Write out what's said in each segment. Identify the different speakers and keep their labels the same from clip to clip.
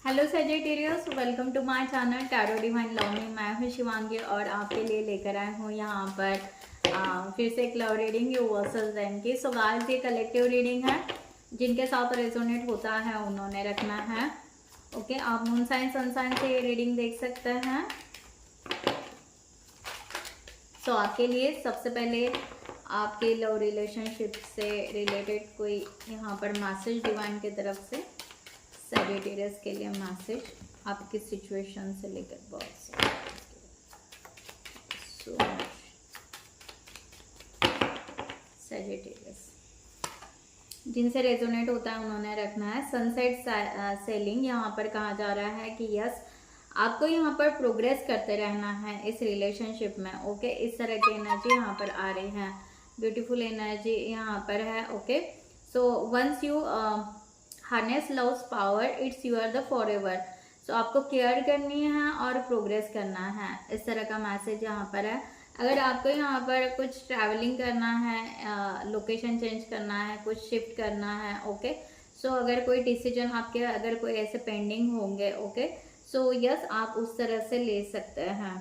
Speaker 1: Hello Sagittarius, welcome to my channel tarot divine love में। मैं हूं शिवांगी और आपके लिए लेकर आए हूं यहाँ पर फिर से एक लव रीडिंग यूनिवर्सल ज़ेन की। सो गाइस, ये कलेक्टिव रीडिंग है। जिनके साथ रेजोनेट होता है उन्होंने रखना है। ओके, आप मून साइन सन साइन से ये रीडिंग देख सकते हैं। सो आपके लिए सबसे पहले आपके लव रिलेशनशिप से रिलेटेड कोई यहाँ पर मैसेज डिवाइन की तरफ से सैजिटेरियस के लिए मैसेज आपकी सिचुएशन से लेकर बहुत सैजिटेरियस जिनसे रेजोनेट होता है उन्होंने रखना है। सनसेट सेलिंग यहाँ पर कहा जा रहा है कि यस, आपको यहाँ पर प्रोग्रेस करते रहना है इस रिलेशनशिप में। ओके, इस तरह की एनर्जी यहाँ पर आ रही है। ब्यूटीफुल एनर्जी यहाँ पर है। Okay, so once you harness love's power, it's your the forever. So आपको केयर करनी है और प्रोग्रेस करना है, इस तरह का मैसेज यहाँ पर है। अगर आपको यहाँ पर कुछ ट्रैवलिंग करना है, लोकेशन चेंज करना है, कुछ शिफ्ट करना है, ओके, सो अगर कोई डिसीजन आपके अगर कोई ऐसे पेंडिंग होंगे, ओके, सो यस, आप उस तरह से ले सकते हैं।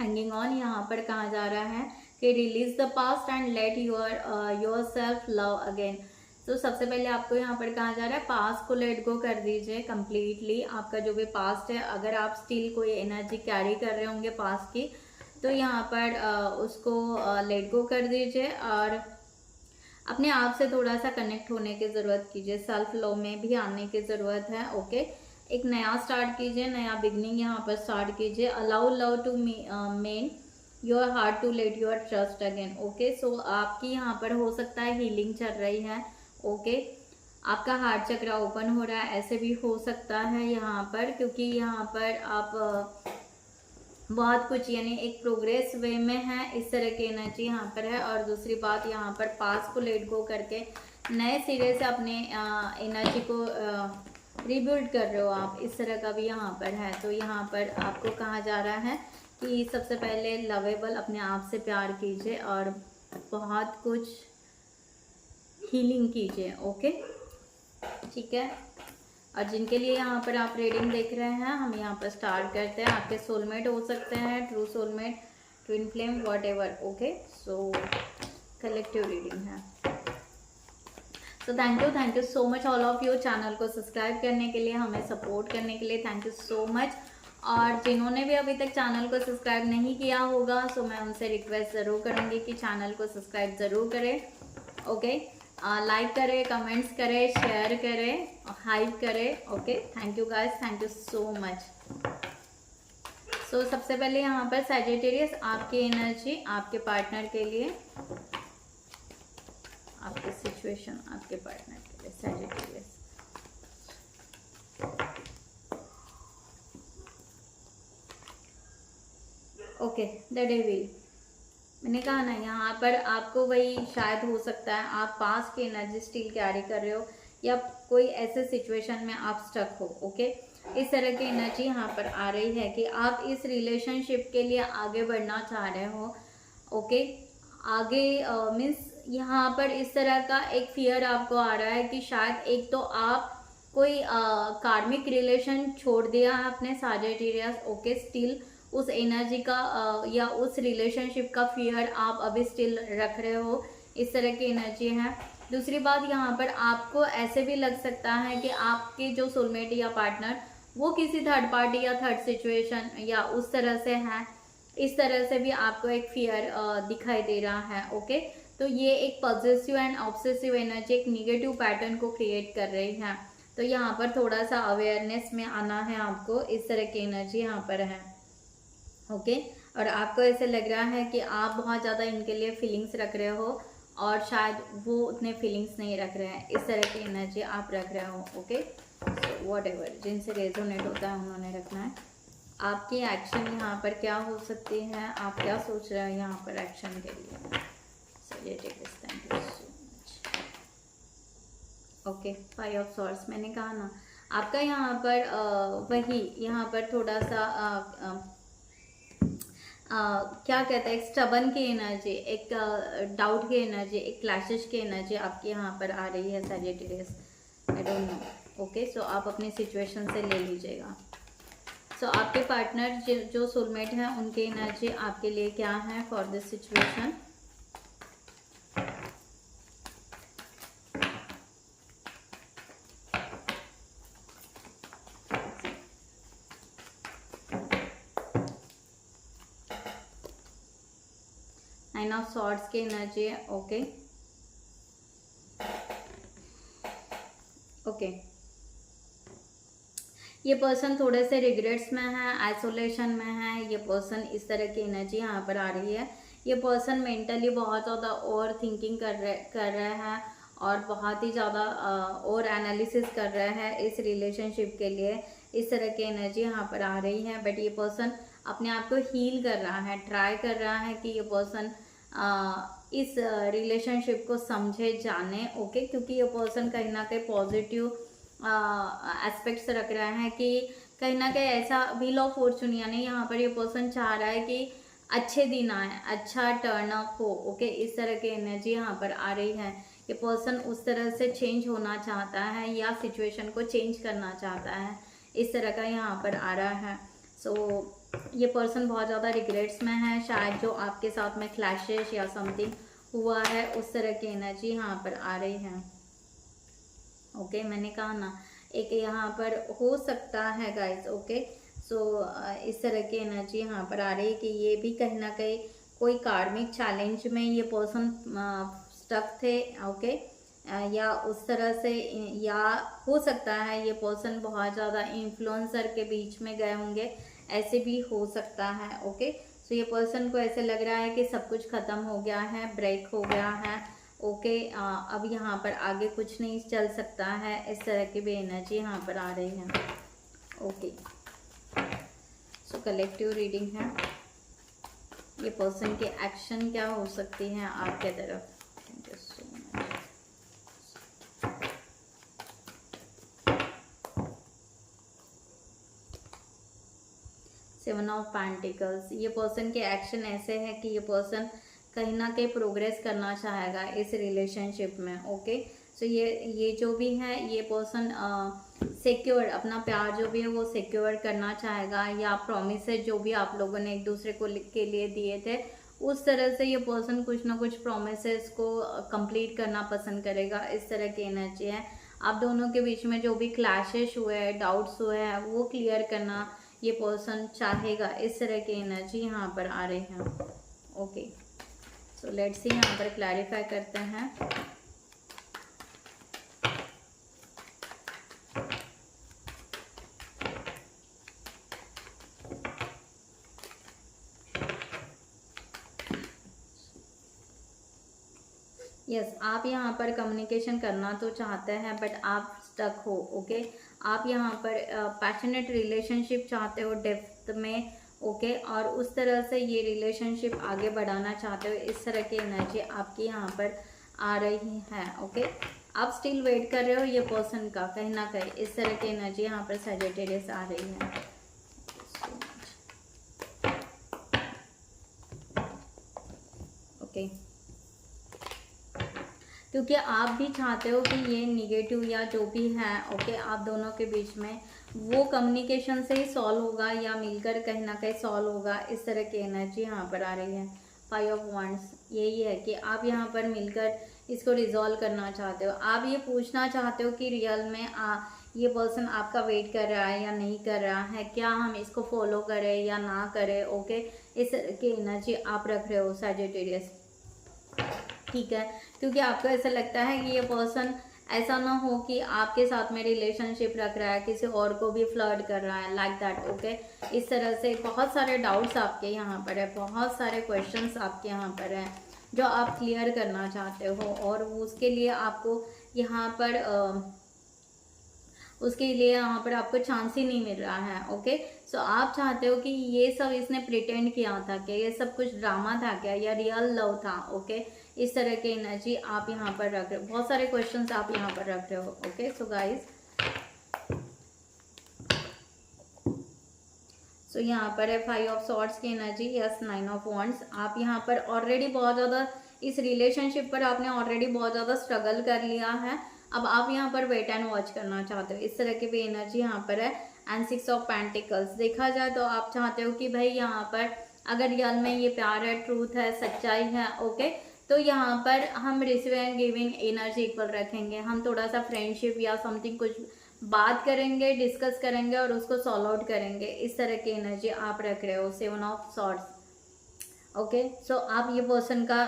Speaker 1: हैंगिंग ऑन यहाँ पर कहा जा रहा है कि release the past and let your self love again. तो सबसे पहले आपको यहाँ पर कहा जा रहा है पास्ट को लेट गो कर दीजिए कम्प्लीटली। आपका जो भी पास्ट है, अगर आप स्टिल कोई एनर्जी कैरी कर रहे होंगे पास्ट की, तो यहाँ पर उसको लेट गो कर दीजिए और अपने आप से थोड़ा सा कनेक्ट होने की ज़रूरत कीजिए। सेल्फ लव में भी आने की ज़रूरत है। ओके, एक नया स्टार्ट कीजिए, नया बिगनिंग यहाँ पर स्टार्ट कीजिए। Allow love to mend your heart to let your trust again. Okay, so आपकी यहाँ पर हो सकता है हीलिंग चल रही है। ओके, आपका हार्ट चक्र ओपन हो रहा है, ऐसे भी हो सकता है यहाँ पर, क्योंकि यहाँ पर आप बहुत कुछ यानी एक प्रोग्रेस वे में है, इस तरह की एनर्जी यहाँ पर है। और दूसरी बात, यहाँ पर पास को लेट गो करके नए सिरे से अपने एनर्जी को रिबिल्ड कर रहे हो आप, इस तरह का भी यहाँ पर है। तो यहाँ पर आपको कहा जा रहा है कि सबसे पहले लवेबल अपने आप से प्यार कीजिए और बहुत कुछ हीलिंग कीजिए। ओके, ठीक है। और जिनके लिए यहाँ पर आप रीडिंग देख रहे हैं, हम यहाँ पर स्टार्ट करते हैं। आपके सोलमेट हो सकते हैं, true soulmate, twin flame, whatever. Okay, so collective reading है। So thank you so much all of you channel को सब्सक्राइब करने के लिए, हमें सपोर्ट करने के लिए। Thank you so much. और जिन्होंने भी अभी तक चैनल को सब्सक्राइब नहीं किया होगा, सो मैं उनसे रिक्वेस्ट ज़रूर करूँगी कि चैनल को सब्सक्राइब ज़रूर करें। ओके, लाइक करें, कमेंट्स करें, शेयर करें, हाइप करें। Okay, thank you guys, thank you so much. So सबसे पहले यहाँ पर सैजिटेरियस आपकी एनर्जी आपके पार्टनर के लिए, आपकी सिचुएशन आपके पार्टनर के लिए सैजिटेरियस। Okay, the devil. मैंने कहा ना, यहाँ पर आपको वही शायद हो सकता है आप पास की एनर्जी स्टिल कैरी कर रहे हो, या कोई ऐसे सिचुएशन में आप स्टक हो। ओके, इस तरह की एनर्जी यहाँ पर आ रही है कि आप इस रिलेशनशिप के लिए आगे बढ़ना चाह रहे हो। ओके, आगे मीन्स यहाँ पर इस तरह का एक फियर आपको आ रहा है कि शायद एक तो आप कोई कार्मिक रिलेशन छोड़ दिया है अपने सैजिटेरियस। ओके, स्टिल उस एनर्जी का या उस रिलेशनशिप का फियर आप अभी स्टिल रख रहे हो, इस तरह की एनर्जी है। दूसरी बात, यहाँ पर आपको ऐसे भी लग सकता है कि आपके जो सोलमेट या पार्टनर वो किसी थर्ड पार्टी या थर्ड सिचुएशन या उस तरह से है, इस तरह से भी आपको एक फियर दिखाई दे रहा है। ओके, तो ये एक पॉजिटिव एंड ऑब्सेसिव एनर्जी एक निगेटिव पैटर्न को क्रिएट कर रही है। तो यहाँ पर थोड़ा सा अवेयरनेस में आना है आपको, इस तरह की एनर्जी यहाँ पर है। ओके, और आपको ऐसे लग रहा है कि आप बहुत ज़्यादा इनके लिए फीलिंग्स रख रहे हो और शायद वो उतने फीलिंग्स नहीं रख रहे हैं, इस तरह की एनर्जी आप रख रहे हो। ओके, सो वॉट एवर जिनसे रेजोनेट होता है उन्होंने रखना है। आपकी एक्शन यहाँ पर क्या हो सकती है, आप क्या सोच रहे हो यहाँ पर एक्शन के लिए। सो ये take this, thank you so much. Okay, 5 of swords. मैंने कहा ना, आपका यहाँ पर वही यहाँ पर थोड़ा सा क्या कहते हैं, एक स्टबन की एनर्जी, एक डाउट की एनर्जी, एक क्लैशेस की एनर्जी आपकी यहाँ पर आ रही है Sagittarius. I don't know. Okay, so आप अपनी सिचुएशन से ले लीजिएगा। सो आपके पार्टनर जो सोलमेट है उनकी एनर्जी आपके लिए क्या है for this situation. Nine of swords की एनर्जी है। ओके ओके, ये पर्सन थोड़े से रिग्रेट्स में है, आइसोलेशन में है। ये पर्सन इस तरह की एनर्जी यहाँ पर आ रही है। ये पर्सन मेंटली बहुत ज़्यादा ओवर थिंकिंग कर रहे हैं और बहुत ही ज़्यादा और एनालिसिस कर रहे हैं इस रिलेशनशिप के लिए। इस तरह की एनर्जी यहाँ पर आ रही है। बट ये पर्सन अपने आप को हील कर रहा है, ट्राई कर रहा है कि ये पर्सन इस रिलेशनशिप को समझे, जाने। ओके, क्योंकि ये पर्सन कहीं ना कहीं पॉजिटिव एस्पेक्ट्स रख रहा है कि कहीं ना कहीं ऐसा व्हील ऑफ फॉर्चून, यानी यहाँ पर ये पर्सन चाह रहा है कि अच्छे दिन आए, अच्छा टर्न अप हो। ओके, इस तरह की एनर्जी यहाँ पर आ रही है। ये पर्सन उस तरह से चेंज होना चाहता है या सिचुएशन को चेंज करना चाहता है, इस तरह का यहाँ पर आ रहा है। सो ये पर्सन बहुत ज़्यादा रिग्रेट्स में है, शायद जो आपके साथ में क्लैशेस या समथिंग हुआ है उस तरह की एनर्जी यहाँ पर आ रही है। ओके, मैंने कहा ना एक यहाँ पर हो सकता है गाइस। ओके, सो इस तरह की एनर्जी यहाँ पर आ रही है कि ये भी कहीं ना कहीं कोई कार्मिक चैलेंज में ये पर्सन स्टक थे। ओके, या उस तरह से, या हो सकता है ये पर्सन बहुत ज़्यादा इन्फ्लुएंसर के बीच में गए होंगे, ऐसे भी हो सकता है। ओके, सो ये पर्सन को ऐसे लग रहा है कि सब कुछ ख़त्म हो गया है, ब्रेक हो गया है। ओके, अब यहाँ पर आगे कुछ नहीं चल सकता है, इस तरह की भी एनर्जी यहाँ पर आ रही है। ओके, सो कलेक्टिव रीडिंग है। ये पर्सन की एक्शन क्या हो सकती है आपके तरफ। Thank you so much. Seven of pentacles, ये पर्सन के एक्शन ऐसे है कि ये पर्सन कहीं ना कहीं प्रोग्रेस करना चाहेगा इस रिलेशनशिप में। ओके, सो ये जो भी है, ये पर्सन सिक्योर, अपना प्यार जो भी है वो सिक्योर करना चाहेगा, या प्रोमिसेस जो भी आप लोगों ने एक दूसरे को के लिए दिए थे उस तरह से ये पर्सन कुछ ना कुछ प्रोमिसेस को कंप्लीट करना पसंद करेगा। इस तरह की एनर्जी है। आप दोनों के बीच में जो भी क्लैशेस हुए हैं, डाउट्स हुए हैं, वो क्लियर करना ये पर्सन चाहेगा। इस तरह की एनर्जी यहाँ पर आ रही है। ओके, सो लेट्स सी, यहाँ पर क्लैरिफाई करते हैं। यस, आप यहाँ पर कम्युनिकेशन करना तो चाहते हैं बट आप स्टक हो। ओके, आप यहाँ पर पैशनेट रिलेशनशिप चाहते हो डेप्थ में। ओके, और उस तरह से ये रिलेशनशिप आगे बढ़ाना चाहते हो, इस तरह की एनर्जी आपकी यहाँ पर आ रही है। ओके, आप स्टिल वेट कर रहे हो ये पर्सन का, कहीं ना कहीं इस तरह की एनर्जी यहाँ पर सैजिटेरियस आ रही है। ओके, क्योंकि आप भी चाहते हो कि ये निगेटिव या जो भी है, ओके, आप दोनों के बीच में वो कम्युनिकेशन से ही सॉल्व होगा या मिलकर कहीं ना कहीं सॉल्व होगा। इस तरह की एनर्जी यहाँ पर आ रही है। 5 ऑफ वांड्स, यही है कि आप यहाँ पर मिलकर इसको रिजॉल्व करना चाहते हो। आप ये पूछना चाहते हो कि रियल में ये पर्सन आपका वेट कर रहा है या नहीं कर रहा है, क्या हम इसको फॉलो करें या ना करें। ओके, इस तरह की एनर्जी आप रख रहे हो सैजिटेरियस, ठीक है, क्योंकि आपको ऐसा लगता है कि ये पर्सन ऐसा ना हो कि आपके साथ में रिलेशनशिप रख रहा है, किसी और को भी फ्लर्ट कर रहा है, लाइक दैट। ओके, इस तरह से बहुत सारे डाउट्स आपके यहाँ पर है, बहुत सारे क्वेश्चंस आपके यहाँ पर हैं जो आप क्लियर करना चाहते हो, और उसके लिए आपको यहाँ पर आपको चांस ही नहीं मिल रहा है। ओके, सो आप चाहते हो कि ये सब इसने प्रिटेंड किया था क्या, ये सब कुछ ड्रामा था क्या, या रियल लव था। ओके, इस तरह की एनर्जी आप यहाँ पर रख रहे हो, बहुत सारे क्वेश्चंस आप यहाँ पर रख रहे हो। ओके, सो गाइस, सो यहाँ पर है 5 ऑफ सॉर्ड्स की एनर्जी, यस 9 ऑफ वॉन्ड्स। आप यहाँ पर ऑलरेडी बहुत ज़्यादा इस रिलेशनशिप पर आपने ऑलरेडी बहुत ज़्यादा स्ट्रगल कर लिया है, अब आप यहाँ पर वेट एंड वॉच करना चाहते हो, इस तरह की भी एनर्जी यहाँ पर है। एंड 6 ऑफ पेंटिकल्स देखा जाए तो आप चाहते हो कि भाई यहाँ पर अगर रियल में ये प्यार है, ट्रूथ है, सच्चाई है, ओके, तो यहाँ पर हम receive and giving energy equal रखेंगे। हम थोड़ा सा फ्रेंडशिप या समथिंग कुछ बात करेंगे, डिस्कस करेंगे और उसको सॉल्व आउट करेंगे, इस तरह की एनर्जी आप रख रहे हो। 7 ऑफ सॉर्ड्स, ओके। सो आप ये पर्सन का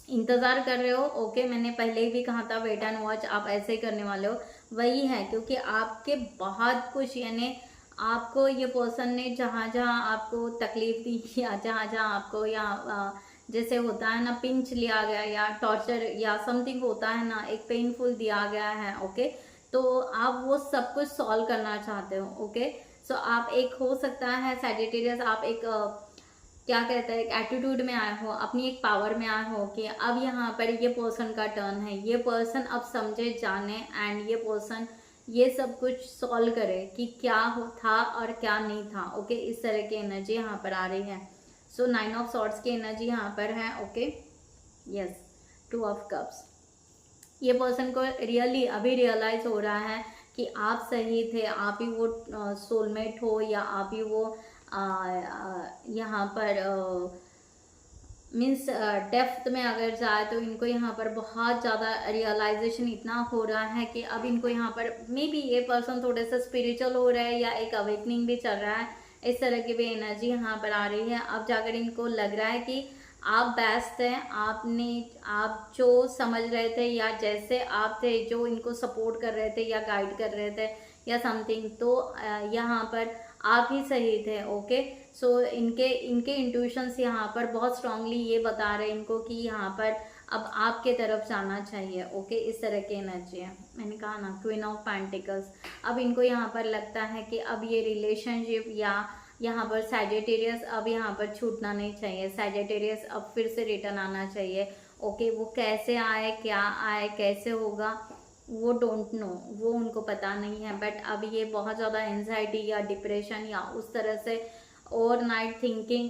Speaker 1: इंतज़ार कर रहे हो, ओके। मैंने पहले ही भी कहा था वेट एंड वॉच आप ऐसे ही करने वाले हो, वही है। क्योंकि आपके बहुत कुछ, यानी आपको ये पर्सन ने जहाँ जहाँ आपको तकलीफ दी या जहाँ जहाँ आपको या जैसे होता है ना पिंच लिया गया या टॉर्चर या समथिंग होता है ना, एक पेनफुल दिया गया है, ओके, तो आप वो सब कुछ सॉल्व करना चाहते हो, ओके। सो आप एक हो सकता है सैजिटेरियस, आप एक क्या कहते हैं, एक एटीट्यूड में आए हो, अपनी एक पावर में आए हो कि अब यहाँ पर ये पर्सन का टर्न है, ये पर्सन अब समझे जाने एंड ये पर्सन ये सब कुछ सॉल्व करे कि क्या हो था और क्या नहीं था, ओके। इस तरह की एनर्जी यहाँ पर आ रही है। सो 9 ऑफ सॉर्ड्स की एनर्जी यहाँ पर है, ओके, यस। 2 ऑफ कप्स, ये पर्सन को रियली अभी रियलाइज हो रहा है कि आप सही थे, आप ही वो सोलमेट हो या आप ही वो यहाँ पर मीन्स डेप्थ में अगर जाए तो इनको यहाँ पर बहुत ज़्यादा रियलाइजेशन इतना हो रहा है कि अब इनको यहाँ पर मे बी ये पर्सन थोड़े से स्पिरिचुअल हो रहा है या एक अवेकनिंग भी चल रहा है, इस तरह की भी एनर्जी यहाँ पर आ रही है। अब जाकर इनको लग रहा है कि आप बेस्ट हैं, आप जो समझ रहे थे या जैसे आप थे जो इनको सपोर्ट कर रहे थे या गाइड कर रहे थे या समथिंग, तो यहाँ पर आप ही सही थे, ओके। सो इनके इंट्यूशंस यहाँ पर बहुत स्ट्रांगली ये बता रहे हैं इनको कि यहाँ पर अब आपके तरफ जाना चाहिए, ओके। इस तरह की एनर्जी है। मैंने कहा ना क्वीन ऑफ पेंटिकल्स, अब इनको यहाँ पर लगता है कि अब ये रिलेशनशिप या यहाँ पर सैजिटेरियस अब यहाँ पर छूटना नहीं चाहिए, सैजिटेरियस अब फिर से रिटर्न आना चाहिए, ओके। वो कैसे आए, क्या आए, कैसे होगा, वो डोंट नो, वो उनको पता नहीं है। बट अब ये बहुत ज़्यादा एंजाइटी या डिप्रेशन या उस तरह से ओवर नाइट थिंकिंग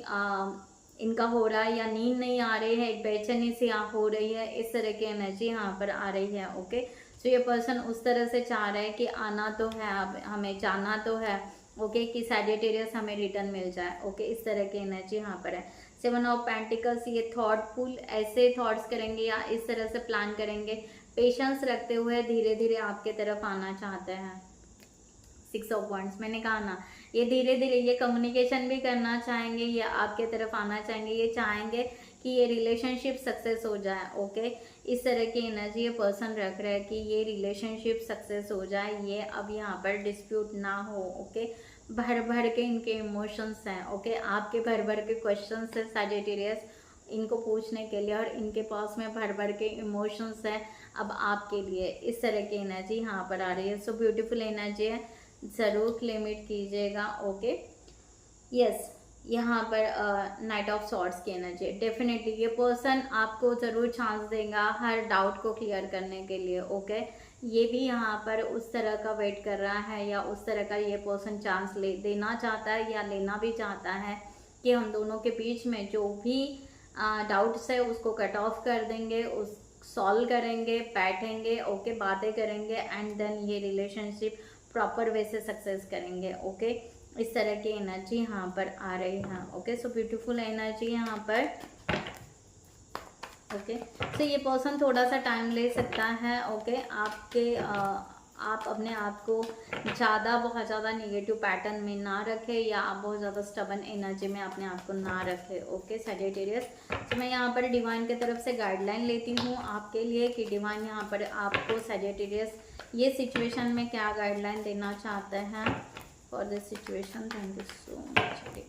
Speaker 1: इनका हो रहा है या नींद नहीं आ रही है, एक बेचैनी सी हो रही है, इस तरह की एनर्जी यहाँ पर आ रही है, ओके। सो ये पर्सन उस तरह से चाह रहा है कि आना तो है, अब हमें जाना तो है, ओके, कि सैजिटेरियस हमें रिटर्न मिल जाए, ओके। इस तरह की एनर्जी यहाँ पर है। 7 ऑफ पेंटिकल्स, ये थॉटफुल ऐसे थॉट्स करेंगे या इस तरह से प्लान करेंगे, पेशेंस रखते हुए धीरे धीरे आपके तरफ आना चाहते हैं। 6 ऑफ वॉन्ड्स, मैंने कहा ना ये धीरे धीरे ये कम्युनिकेशन भी करना चाहेंगे, ये आपके तरफ आना चाहेंगे, ये चाहेंगे कि ये रिलेशनशिप सक्सेस हो जाए, ओके। इस तरह की एनर्जी ये पर्सन रख रहा है कि ये रिलेशनशिप सक्सेस हो जाए, ये अब यहाँ पर डिस्प्यूट ना हो, ओके। भर भर के इनके इमोशंस हैं, ओके, आपके भर भर के क्वेश्चंस है सैजिटेरियस इनको पूछने के लिए, और इनके पास में भर भर के इमोशंस हैं अब आपके लिए, इस तरह की एनर्जी यहाँ पर आ रही है। सो ब्यूटीफुल एनर्जी है, ज़रूर क्लेम इट कीजिएगा, ओके, यस। यहाँ पर नाइट ऑफ सॉर्ड्स की एनर्जी, डेफिनेटली ये पर्सन आपको ज़रूर चांस देगा हर डाउट को क्लियर करने के लिए, ओके। ये भी यहाँ पर उस तरह का वेट कर रहा है या उस तरह का ये पर्सन चांस देना चाहता है या लेना भी चाहता है कि हम दोनों के बीच में जो भी डाउट्स है उसको कट ऑफ कर देंगे, उस सॉल्व करेंगे, बैठेंगे, ओके, बातें करेंगे एंड देन ये रिलेशनशिप प्रॉपर वे से सक्सेस करेंगे, ओके। इस तरह की एनर्जी यहाँ पर आ रही है, ओके। सो ब्यूटीफुल एनर्जी यहाँ पर, ओके। सो ये पर्सन थोड़ा सा टाइम ले सकता है, ओके, आप अपने आप को बहुत ज़्यादा निगेटिव पैटर्न में ना रखें या आप बहुत ज़्यादा स्टबन एनर्जी में अपने आप को ना रखें, ओके सैजिटेरियस। तो मैं यहाँ पर डिवाइन की तरफ से गाइडलाइन लेती हूँ आपके लिए कि डिवाइन यहाँ पर आपको सैजिटेरियस ये सिचुएशन में क्या गाइडलाइन देना चाहते हैं for this situation. Thank you so much.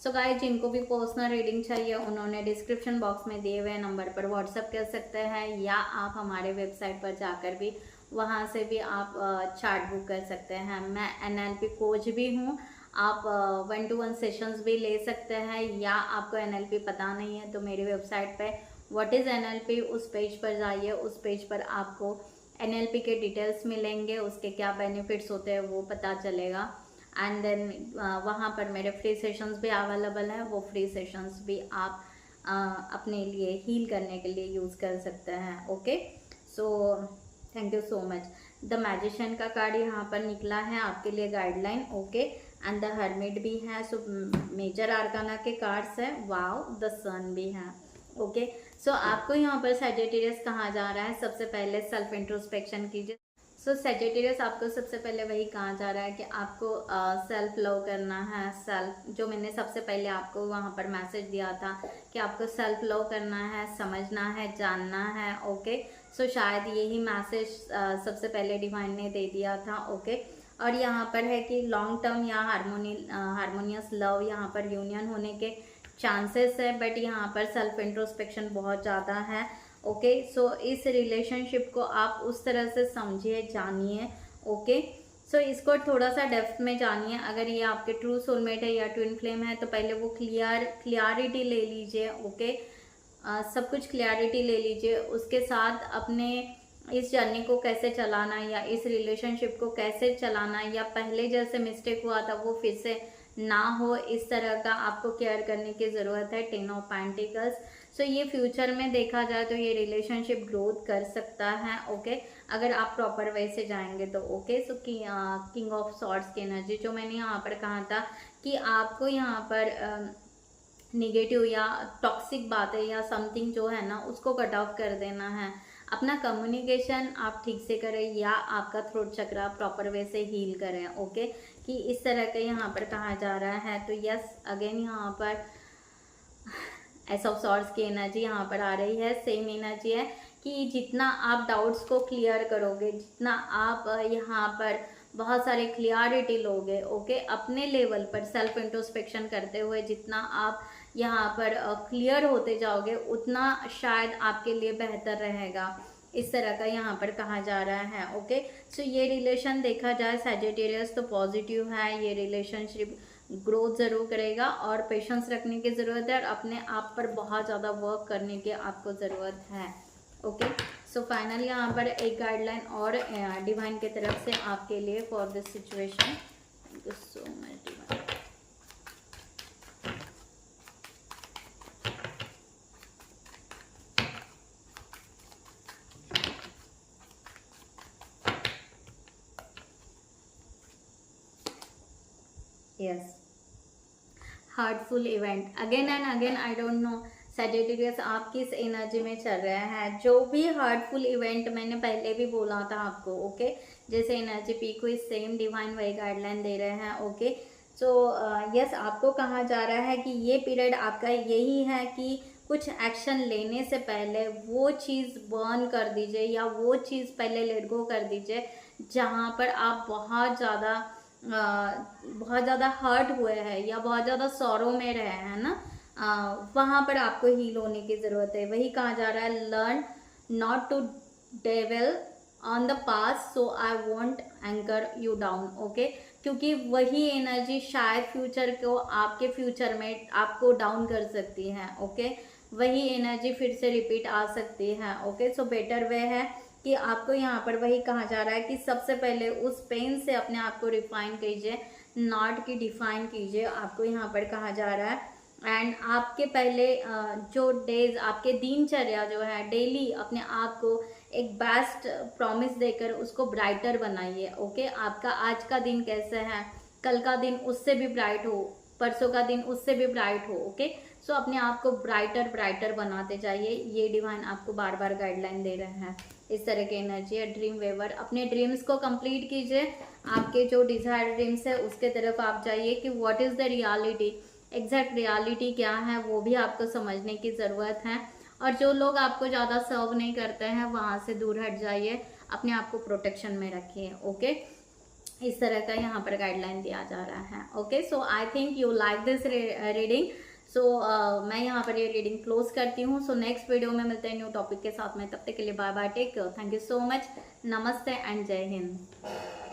Speaker 1: So guys, जिनको भी पर्सनल रीडिंग चाहिए उन्होंने डिस्क्रिप्शन बॉक्स में दिए हुए नंबर पर व्हाट्सअप कर सकते हैं या आप हमारे वेबसाइट पर जाकर भी वहां से भी आप चार्ट बुक कर सकते हैं। मैं NLP कोच भी हूं, आप 1-to-1 सेशंस भी ले सकते हैं, या आपको NLP पता नहीं है तो मेरी वेबसाइट पे व्हाट इज़ NLP उस पेज पर जाइए। उस पेज पर आपको NLP के डिटेल्स मिलेंगे, उसके क्या बेनिफिट्स होते हैं वो पता चलेगा। एंड देन वहाँ पर मेरे फ्री सेशंस भी अवेलेबल हैं, वो फ्री सेशंस भी आप अपने लिए हील करने के लिए यूज़ कर सकते हैं। Okay, so thank you so much. The magician का कार्ड यहाँ पर निकला है आपके लिए guideline. Okay, and the hermit भी है। सो मेजर आर्काना के कार्ड्स है। वाओ, द सन भी है। ओके, सो आपको यहाँ पर सैजिटेरियस कहा जा रहा है सबसे पहले सेल्फ इंट्रोस्पेक्शन कीजिए। सो सैजिटेरियस आपको सबसे पहले वही कहा जा रहा है कि आपको सेल्फ लव करना है। सेल्फ, जो मैंने सबसे पहले आपको वहाँ पर मैसेज दिया था कि आपको सेल्फ लव करना है, समझना है, जानना है। ओके, सो शायद यही मैसेज सबसे पहले डिवाइन ने दे दिया था। ओके, और यहाँ पर है कि लॉन्ग टर्म या हारमोनियस लव यहाँ पर यूनियन होने के चांसेस है, बट यहाँ पर सेल्फ इंट्रोस्पेक्शन बहुत ज़्यादा है। ओके, सो इस रिलेशनशिप को आप उस तरह से समझिए, जानिए। ओके, सो इसको थोड़ा सा डेप्थ में जानिए। अगर ये आपके ट्रू सोलमेट है या ट्विन फ्लेम है तो पहले वो क्लियरिटी ले लीजिए। ओके, सब कुछ क्लियरिटी ले लीजिए। उसके साथ अपने इस जर्नी को कैसे चलाना या इस रिलेशनशिप को कैसे चलाना, या पहले जैसे मिस्टेक हुआ था वो फिर से ना हो, इस तरह का आपको केयर करने की ज़रूरत है। 10 ऑफ पेंटिकल्स। सो ये फ्यूचर में देखा जाए तो ये रिलेशनशिप ग्रोथ कर सकता है। ओके, अगर आप प्रॉपर वे से जाएंगे तो। Okay, so king of swords की एनर्जी, जो मैंने यहाँ पर कहा था कि आपको यहाँ पर निगेटिव या टॉक्सिक बातें या समथिंग जो है ना उसको कट ऑफ कर देना है। अपना कम्युनिकेशन आप ठीक से करें या आपका थ्रोट चक्र प्रॉपर वे से हील करें। ओके, कि इस तरह का यहाँ पर कहा जा रहा है। तो यस, अगेन यहाँ पर एस ऑफ सॉर्ड्स की एनर्जी यहाँ पर आ रही है। सेम एनर्जी है कि जितना आप डाउट्स को क्लियर करोगे, जितना आप यहाँ पर बहुत सारे क्लियरिटी लोगे। ओके, अपने लेवल पर सेल्फ इंट्रोस्पेक्शन करते हुए जितना आप यहाँ पर क्लियर होते जाओगे उतना शायद आपके लिए बेहतर रहेगा, इस तरह का यहाँ पर कहा जा रहा है। ओके, सो ये रिलेशन देखा जाए सैजिटेरियस तो पॉजिटिव है। ये रिलेशनशिप ग्रोथ ज़रूर करेगा और पेशेंस रखने की ज़रूरत है और अपने आप पर बहुत ज़्यादा वर्क करने की आपको ज़रूरत है। ओके, सो फाइनल यहाँ पर एक गाइडलाइन और डिवाइन की तरफ से आपके लिए for this situation. Thank you so much divine. Yes, heartful event again and again. I don't no Sagittarius आप किस एनर्जी में चल रहे हैं। जो भी हार्टफुल इवेंट मैंने पहले भी बोला था आपको। ओके, जैसे एनर्जी पीक हुई सेम डिवाइन वही गाइडलाइन दे रहे हैं। ओके, सो यस, आपको कहा जा रहा है कि ये पीरियड आपका यही है कि कुछ एक्शन लेने से पहले वो चीज़ बर्न कर दीजिए या वो चीज़ पहले लेट गो कर दीजिए जहाँ पर आप बहुत ज़्यादा हर्ट हुए हैं या बहुत ज़्यादा सॉरो में रहे हैं ना, वहाँ पर आपको हील होने की ज़रूरत है। वही कहा जा रहा है, learn not to dwell on the past so I won't anchor you down. Okay, क्योंकि वही एनर्जी शायद फ्यूचर को आपके फ्यूचर में आपको डाउन कर सकती है। ओके, वही एनर्जी फिर से रिपीट आ सकती है। ओके, सो बेटर वे है कि आपको यहाँ पर वही कहा जा रहा है कि सबसे पहले उस पेन से अपने आप को रिफाइन कीजिए, नॉट की डिफाइन कीजिए, आपको यहाँ पर कहा जा रहा है। एंड आपके पहले जो डेज, आपके दिनचर्या जो है डेली अपने आप को एक बेस्ट प्रॉमिस देकर उसको ब्राइटर बनाइए। ओके, आपका आज का दिन कैसे है, कल का दिन उससे भी ब्राइट हो, परसों का दिन उससे भी ब्राइट हो। ओके, सो अपने आप को ब्राइटर बनाते जाइए। ये डिवाइन आपको बार बार गाइडलाइन दे रहे हैं। इस तरह की एनर्जी है। ड्रीम वेवर, अपने ड्रीम्स को कंप्लीट कीजिए। आपके जो डिजायर ड्रीम्स है उसके तरफ आप जाइए कि what is the reality, exact reality क्या है वो भी आपको समझने की ज़रूरत है। और जो लोग आपको ज़्यादा सर्व नहीं करते हैं वहाँ से दूर हट जाइए, अपने आप को प्रोटेक्शन में रखिए। ओके, इस तरह का यहाँ पर गाइडलाइन दिया जा रहा है। Okay, so I think you like this reading. So मैं यहाँ पर ये रीडिंग क्लोज करती हूँ। सो नेक्स्ट वीडियो में मिलते हैं न्यू टॉपिक के साथ में। तब तक के लिए bye bye, take care, thank you so much, नमस्ते एंड जय हिंद।